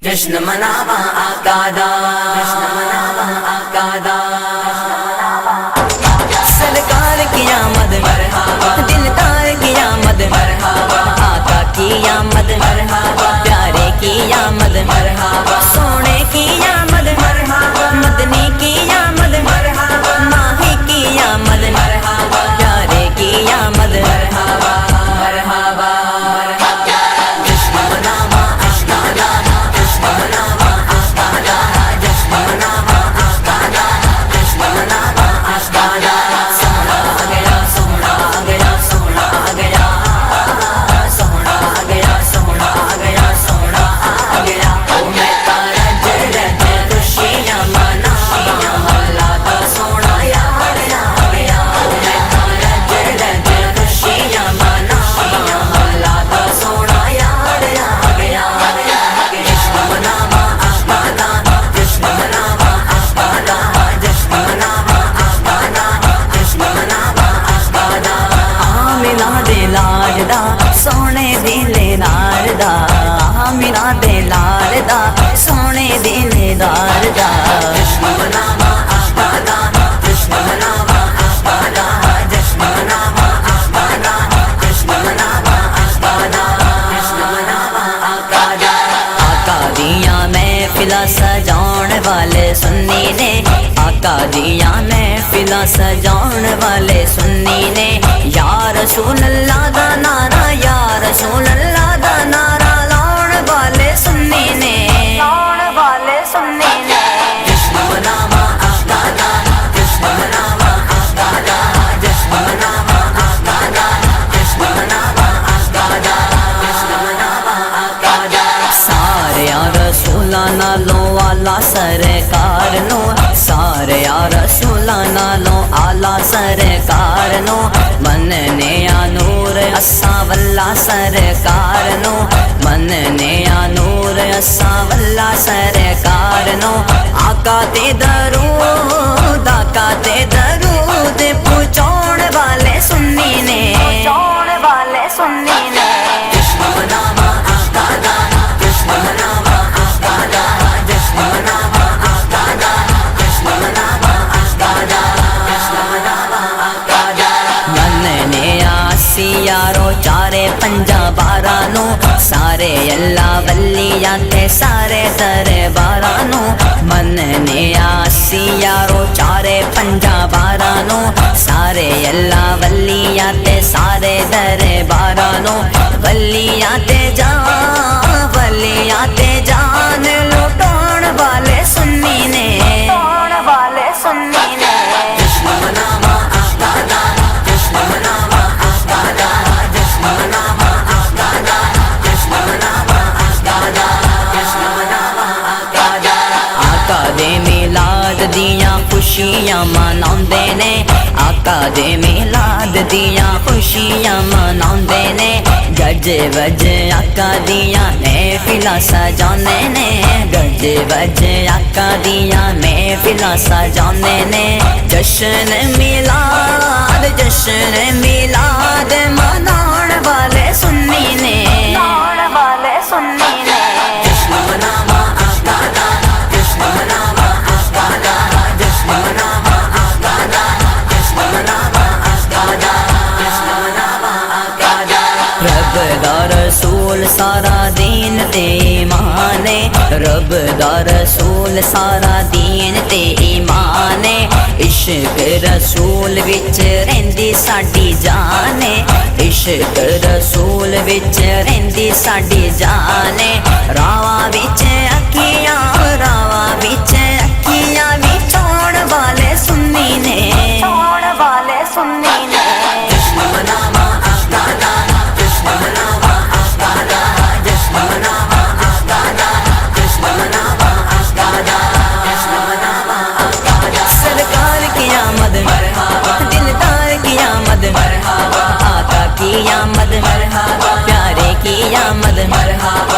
جشن مناوا آقا دا، جشن مناوا آقا دا، سرکار کی آمد مرحبا، دلدار کی آمد مرحبا، آقا کی آمد مرحبا، پیارے کی آمد مرحبا، سونے کی آمد مرحبا، مدنی کی آمد مرحبا، ماہی کی آمد مرحبا، پیارے کی آمد مرحبا مرحبا مرحبا، جشن مناوا آقا دا، جشن مناوا آقا دا، جشن مناوا آقا دا، جشن مناوا آقا دا، سونا آ گیا سونا آ گیا سونا آ گیا، سونا آ گیا سونا آ گیا سونا آ گیا، میں تارا جڑ خوشیاں مناواں، اللہ دا سونا یار آ گیا، میں تارا جڑ خوشیاں مناواں، اللہ دا سونا یار آ گیا، جشن مناوا آقا دا، جشن مناوا آقا دا، جشن مناوا آقا دا، جشن مناوا آقا دا، آمنہ دے لاڈ دا، سونے دلدار دا، آمنہ دے لاڈ دا، سونے دلدار دا، جشن مناوا آقا دا، جشن مناوا آقا دا، جشن مناوا آقا دا، جشن مناوا آقا دا، جشن مناوا آقا دا، آقا دیاں محفلاں سجاؤن والے سنی نے، آقا دیاں محفلاں سجاؤن والے سنی نے، یا رسول اللہ دا نعرہ، یا رسول اللہ دا نعرہ لاؤن والے سنی نے، لاؤن والے سنی نے، جشن مناوا آقا دا، جشن مناوا آقا دا، جشن مناوا آقا دا، جشن مناوا آقا دا، جشن مناوا آقا دا، سارے رسولاں نالوں آلہ سرکار نو، سارے رسولاں نالوں آلہ سرکار نو، مننے آ نور اساں واللہ سرکار نو، مننے آ نور اساں واللہ سرکار نو، آقا تے درود، آقا تے درود پہنچاؤن والے سنی نے، پہنچاؤن والے سنی نے، جشن مناوا آقا دا، جشن مناوا آقا دا، جشن مناوا آقا دا، جشن مناوا آقا دا، جشن مناوا آقا دا، مننے آسی یارو چارے پنجا بارانو، سارے اللہ ولیاں تے سارے دربارانو، مننے آسی یارو چارے پنجا بارانو، سارے اللہ ولیاں تے سارے دربارانو، ولیاں تے جان، ولیاں تے جان لٹاؤن والے سنی نے، لٹاؤن والے سنی نے، جشن مناوا آقا دا، جشن مناوا آقا دا، جشن مناوا آقا دا، جشن مناوا آقا دا، جشن مناوا آقا دا، آقا دے میلاد دیاں خوشیاں مناؤندے نے، آقا دے میلاد دیاں خوشیاں مناؤندے نے، گج وج آقا دیاں محفلاں سجاؤندے نے، گج وج آقا دیاں محفلاں سجاؤندے نے، جشن میلاد، جشن میلاد مناؤن والے سنی نے، مناؤن والے سنی نے، جشن مناوا آقا دا، جشن مناوا آقا دا، جشن مناوا آقا دا، جشن مناوا آقا دا، جشن مناوا آقا دا، رب دا رسول سارا دین تے ایمان ہے، رب دا رسول سارا دین تے ایمان ہے، عشق رسول وچ رہندی ساڈی جان ہے، عشق رسول وچ رہندی ساڈی جان ہے، راواں وچ اکھیاں، راواں وچ اکھیاں وچاؤن والے سنی نے، چاؤن والے سنی نے، جشن مناوا آقا دا، جشن مناوا آقا دا، جشن مناوا آقا دا، جشن مناوا آقا دا، جشن مناوا آقا دا، سرکار کی آمد مرحبا، دلدار کی آمد مرحبا، آقا کی آمد مرحبا، پیارے کی آمد مرحبا،